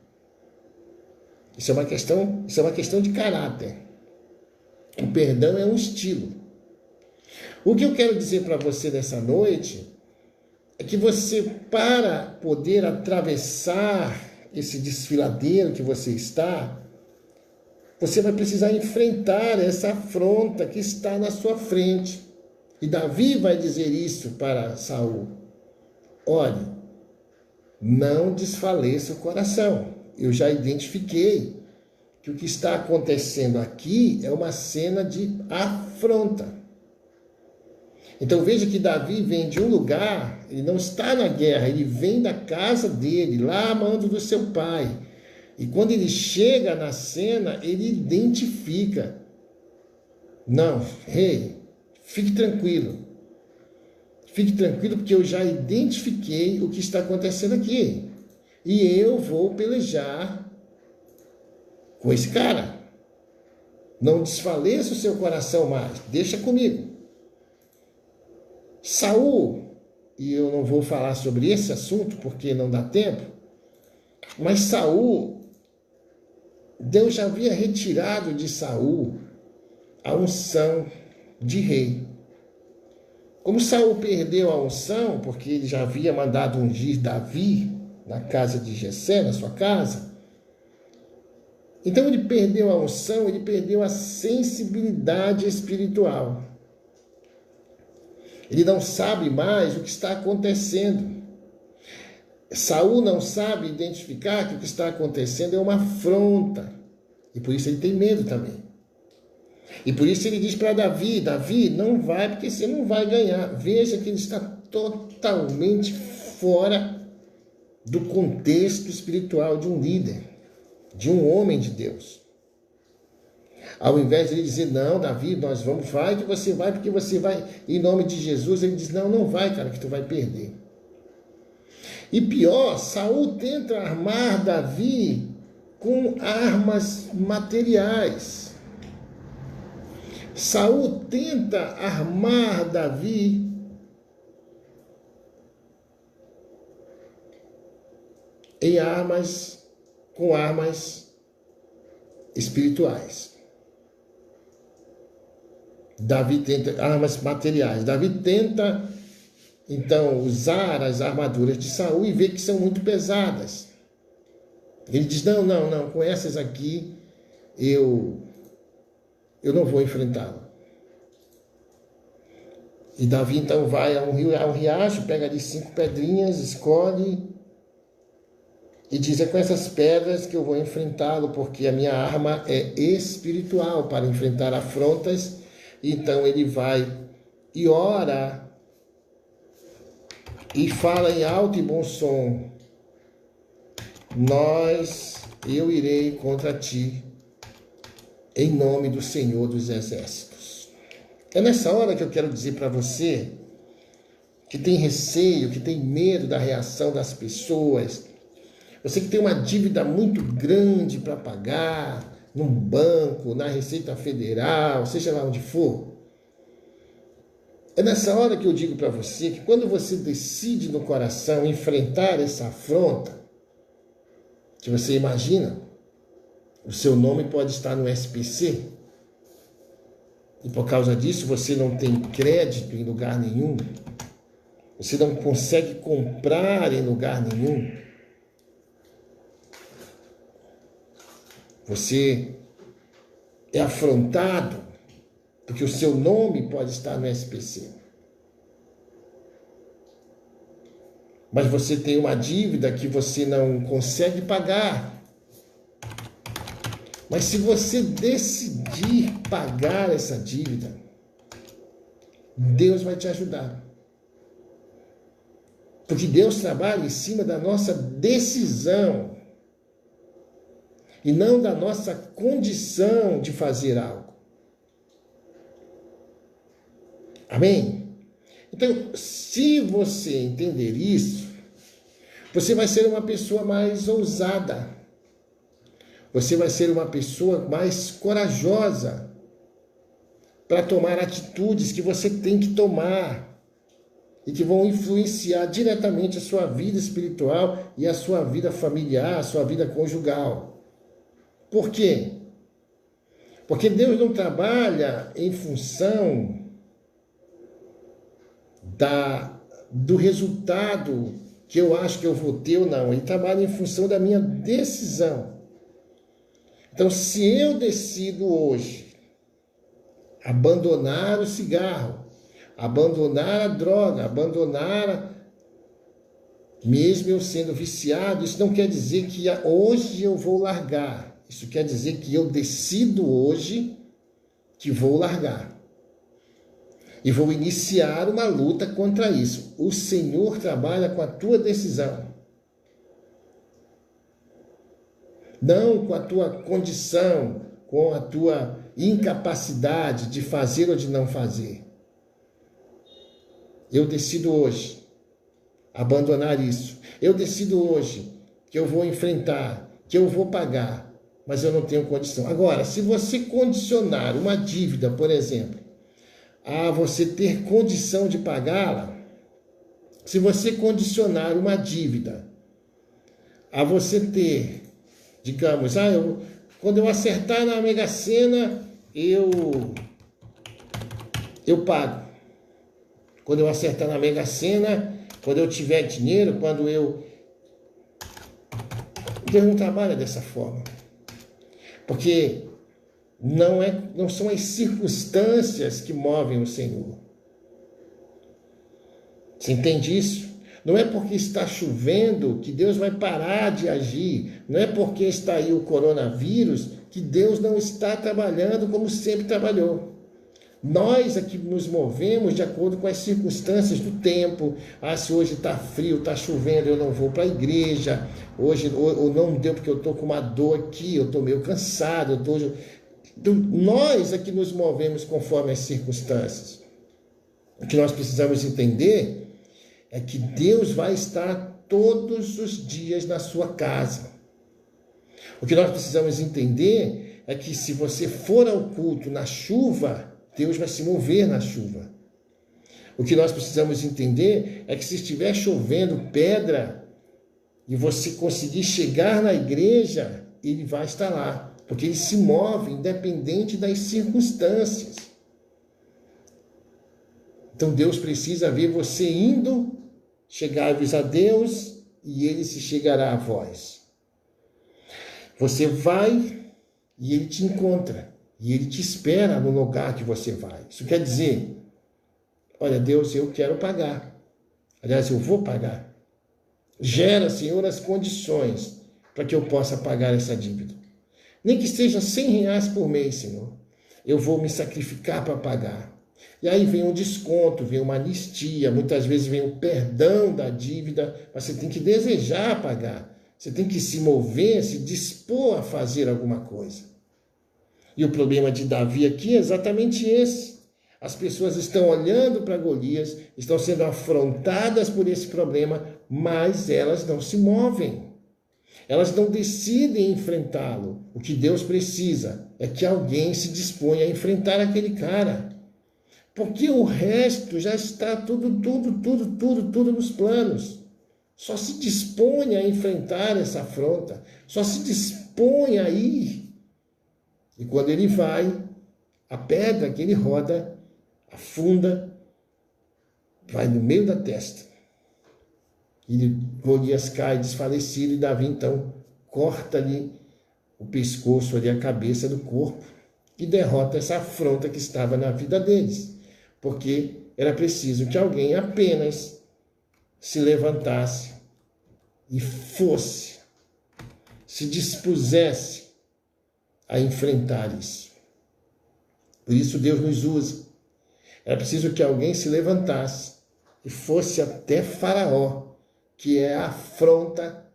Isso é uma questão de caráter. O perdão é um estilo. O que eu quero dizer para você nessa noite é que você, para poder atravessar esse desfiladeiro que você está, você vai precisar enfrentar essa afronta que está na sua frente. E Davi vai dizer isso para Saul. Olhe, não desfaleça o coração. Eu já identifiquei que o que está acontecendo aqui é uma cena de afronta. Então veja que Davi vem de um lugar, ele não está na guerra, ele vem da casa dele, lá a mando do seu pai. E quando ele chega na cena, ele identifica. Não, rei, fique tranquilo. Fique tranquilo porque eu já identifiquei o que está acontecendo aqui. E eu vou pelejar com esse cara. Não desfaleça o seu coração mais. Deixa comigo. Saul, e eu não vou falar sobre esse assunto porque não dá tempo, mas Saul, Deus já havia retirado de Saul a unção de rei. Como Saul perdeu a unção, porque ele já havia mandado ungir Davi na casa de Jessé, na sua casa, então ele perdeu a unção, ele perdeu a sensibilidade espiritual. Ele não sabe mais o que está acontecendo. Saul não sabe identificar que o que está acontecendo é uma afronta. E por isso ele tem medo também. E por isso ele diz para Davi, Davi, não vai, porque você não vai ganhar. Veja que ele está totalmente fora do contexto espiritual de um líder, de um homem de Deus. Ao invés de ele dizer, não, Davi, nós vamos, vai que você vai, porque você vai, em nome de Jesus, ele diz, não vai, cara, que tu vai perder. E pior, Saul tenta armar Davi com armas materiais. Saul tenta armar Davi com armas espirituais. Davi tenta armas materiais. Davi tenta então usar as armaduras de Saul e vê que são muito pesadas. Ele diz, não, com essas aqui eu não vou enfrentá-lo. E Davi então vai a um riacho, pega ali 5 pedrinhas, escolhe e diz, é com essas pedras que eu vou enfrentá-lo, porque a minha arma é espiritual para enfrentar afrontas. Então ele vai e ora e fala em alto e bom som, eu irei contra ti, em nome do Senhor dos Exércitos. É nessa hora que eu quero dizer para você que tem receio, que tem medo da reação das pessoas, você que tem uma dívida muito grande para pagar, num banco, na Receita Federal, seja lá onde for. É nessa hora que eu digo para você que quando você decide no coração enfrentar essa afronta, que você imagina, o seu nome pode estar no SPC, e por causa disso você não tem crédito em lugar nenhum, você não consegue comprar em lugar nenhum, você é afrontado porque o seu nome pode estar no SPC. Mas você tem uma dívida que você não consegue pagar. Mas se você decidir pagar essa dívida, Deus vai te ajudar. Porque Deus trabalha em cima da nossa decisão e não da nossa condição de fazer algo. Amém? Então, se você entender isso, você vai ser uma pessoa mais ousada. Você vai ser uma pessoa mais corajosa para tomar atitudes que você tem que tomar e que vão influenciar diretamente a sua vida espiritual e a sua vida familiar, a sua vida conjugal. Por quê? Porque Deus não trabalha em função do resultado que eu acho que eu vou ter ou não. Ele trabalha em função da minha decisão. Então, se eu decido hoje abandonar o cigarro, abandonar a droga, mesmo eu sendo viciado, isso não quer dizer que hoje eu vou largar. Isso quer dizer que eu decido hoje que vou largar. E vou iniciar uma luta contra isso. O Senhor trabalha com a tua decisão. Não com a tua condição, com a tua incapacidade de fazer ou de não fazer. Eu decido hoje abandonar isso. Eu decido hoje que eu vou enfrentar, que eu vou pagar, mas eu não tenho condição. Agora, se você condicionar uma dívida, por exemplo, a você ter condição de pagá-la, se você condicionar uma dívida a você ter, digamos, quando eu acertar na Mega Sena, eu pago. Quando eu acertar na Mega Sena, quando eu tiver dinheiro, Deus não trabalha dessa forma. Porque não são as circunstâncias que movem o Senhor. Você entende isso? Não é porque está chovendo que Deus vai parar de agir. Não é porque está aí o coronavírus que Deus não está trabalhando como sempre trabalhou. Nós aqui nos movemos de acordo com as circunstâncias do tempo. Se hoje está frio, está chovendo, eu não vou para a igreja. Hoje ou não deu porque eu estou com uma dor aqui, eu estou meio cansado, nós aqui nos movemos conforme as circunstâncias. O que nós precisamos entender é que Deus vai estar todos os dias na sua casa. O que nós precisamos entender é que se você for ao culto na chuva, Deus vai se mover na chuva. O que nós precisamos entender é que se estiver chovendo pedra e você conseguir chegar na igreja, Ele vai estar lá. Porque Ele se move independente das circunstâncias. Então Deus precisa ver você indo, chegar-vos a Deus e Ele se chegará a vós. Você vai e Ele te encontra. E Ele te espera no lugar que você vai. Isso quer dizer, olha Deus, eu quero pagar. Aliás, eu vou pagar. Gera, Senhor, as condições para que eu possa pagar essa dívida. Nem que seja R$100 por mês, Senhor. Eu vou me sacrificar para pagar. E aí vem um desconto, vem uma anistia, muitas vezes vem o perdão da dívida, mas você tem que desejar pagar. Você tem que se mover, se dispor a fazer alguma coisa. E o problema de Davi aqui é exatamente esse. As pessoas estão olhando para Golias, estão sendo afrontadas por esse problema, mas elas não se movem. Elas não decidem enfrentá-lo. O que Deus precisa é que alguém se disponha a enfrentar aquele cara. Porque o resto já está tudo nos planos. Só se dispõe a enfrentar essa afronta. Só se dispõe a ir. E quando ele vai, a pedra que ele roda, afunda, vai no meio da testa. E Golias cai desfalecido e Davi então corta-lhe o pescoço ali, a cabeça do corpo, e derrota essa afronta que estava na vida deles. Porque era preciso que alguém apenas se levantasse e fosse, se dispusesse a enfrentar isso. Por isso Deus nos usa. Era preciso que alguém se levantasse e fosse até Faraó, que é a afronta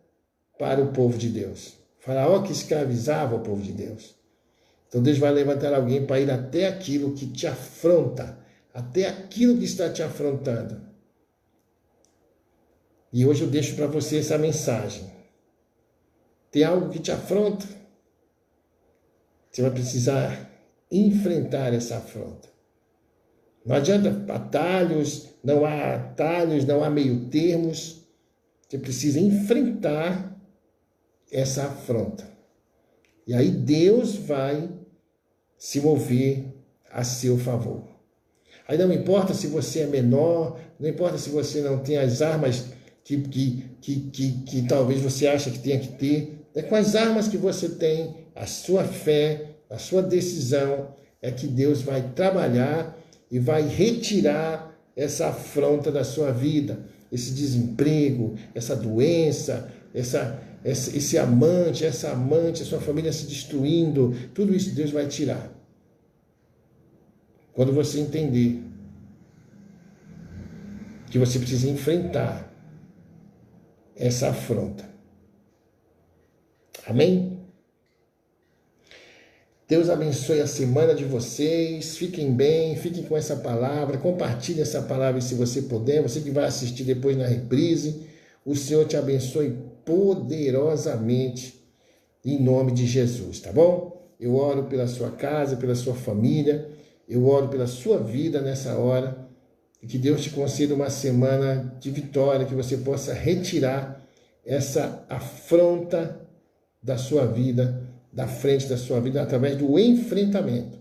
para o povo de Deus. Faraó que escravizava o povo de Deus. Então Deus vai levantar alguém para ir até aquilo que te afronta, até aquilo que está te afrontando. E hoje eu deixo para você essa mensagem. Tem algo que te afronta? Você vai precisar enfrentar essa afronta. Não adianta atalhos, não há meio termos. Você precisa enfrentar essa afronta. E aí Deus vai se mover a seu favor. Aí não importa se você é menor, não importa se você não tem as armas que talvez você acha que tenha que ter. É com as armas que você tem, a sua fé, a sua decisão, é que Deus vai trabalhar e vai retirar essa afronta da sua vida, esse desemprego, essa doença, esse amante, essa amante, a sua família se destruindo, tudo isso Deus vai tirar. Quando você entender que você precisa enfrentar essa afronta. Amém? Deus abençoe a semana de vocês, fiquem bem, fiquem com essa palavra, compartilhe essa palavra se você puder, você que vai assistir depois na reprise, o Senhor te abençoe poderosamente, em nome de Jesus, tá bom? Eu oro pela sua casa, pela sua família, eu oro pela sua vida nessa hora, e que Deus te conceda uma semana de vitória, que você possa retirar essa afronta da sua vida, da frente da sua vida, através do enfrentamento.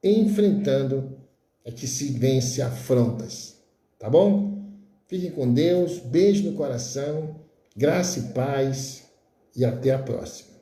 Enfrentando é que se vence afrontas. Tá bom? Fiquem com Deus, beijo no coração, graça e paz, e até a próxima.